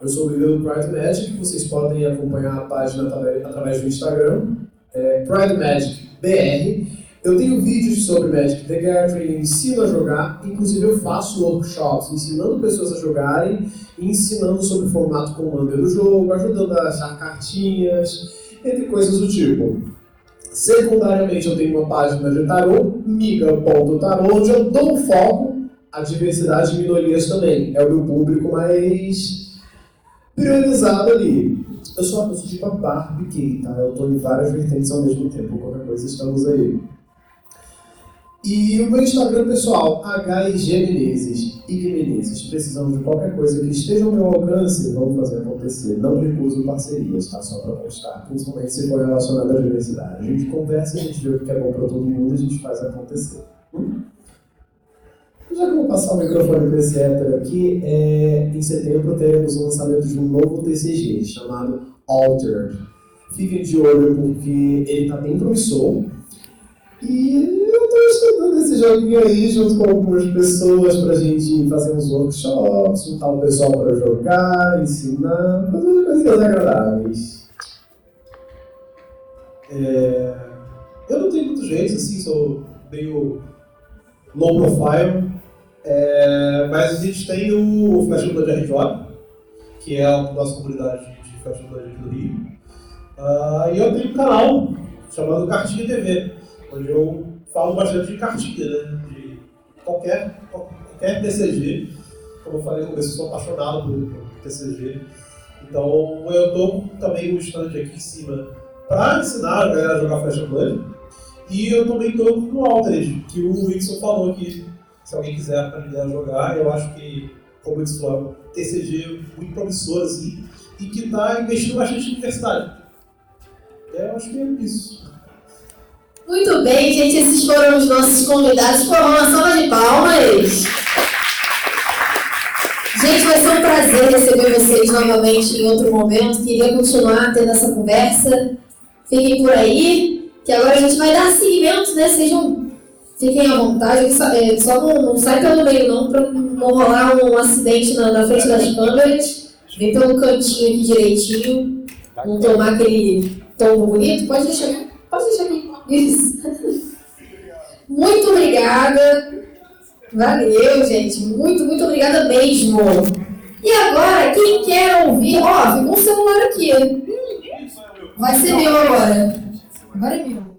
eu sou o líder do Pride Magic. Vocês podem acompanhar a página através do Instagram, Pride Magic BR. Eu tenho vídeos sobre Magic the Gathering, ensino a jogar, inclusive eu faço workshops ensinando pessoas a jogarem e ensinando sobre o formato commander do jogo, ajudando a achar cartinhas, entre coisas do tipo. Secundariamente eu tenho uma página de tarô, miga.tarô, onde eu dou foco à diversidade de minorias também. É o meu público mais priorizado ali. Eu sou tipo a Barbie Key, tá? Eu tô em várias vertentes ao mesmo tempo, qualquer coisa estamos aí. E o meu Instagram pessoal, HIG Menezes, IG Menezes. Precisamos de qualquer coisa que esteja ao meu alcance, vamos fazer acontecer. Não recuso parcerias, tá? Só para postar, principalmente se for relacionado à diversidade. A gente conversa, a gente vê o que é bom para todo mundo e a gente faz acontecer. Já que eu vou passar o microfone para esse hétero aqui, em setembro teremos o lançamento de um novo TCG chamado Altered. Fiquem de olho porque ele está bem promissor. E eu estou estudando esse joguinho aí junto com algumas pessoas pra gente fazer uns workshops, juntar o pessoal pra jogar, ensinar, fazer coisas agradáveis. Eu não tenho muito jeito, assim, sou meio low profile, mas a gente tem o Flash Blood RJ, que é a nossa comunidade de Flash Blood aqui do Rio. E eu tenho um canal chamado Cartinha TV, onde eu falo bastante de cartinha, né? De qualquer TCG. Como eu falei no começo, eu sou apaixonado por TCG. Então eu estou também o stand aqui em cima para ensinar a galera a jogar Flash Blood. E eu também estou no Altered, que o Wilson falou aqui. Se alguém quiser aprender a jogar, eu acho que, como eles falaram, TCG muito promissor, assim, e que está investindo bastante em diversidade. Eu acho que é isso. Muito bem, gente, esses foram os nossos convidados. Por uma salva de palmas. Gente, vai ser um prazer receber vocês novamente em outro momento. Queria continuar tendo essa conversa. Fiquem por aí, que agora a gente vai dar seguimento, né? Fiquem à vontade, só não sai pelo meio não, para não rolar um acidente na frente das câmeras. Vem pelo cantinho aqui direitinho, não tomar aquele tombo bonito. Pode deixar aqui. Isso. Muito obrigada. Valeu, gente. Muito obrigada mesmo. E agora, quem quer ouvir... Ó, ficou um celular aqui. Vai ser meu agora. Agora é meu.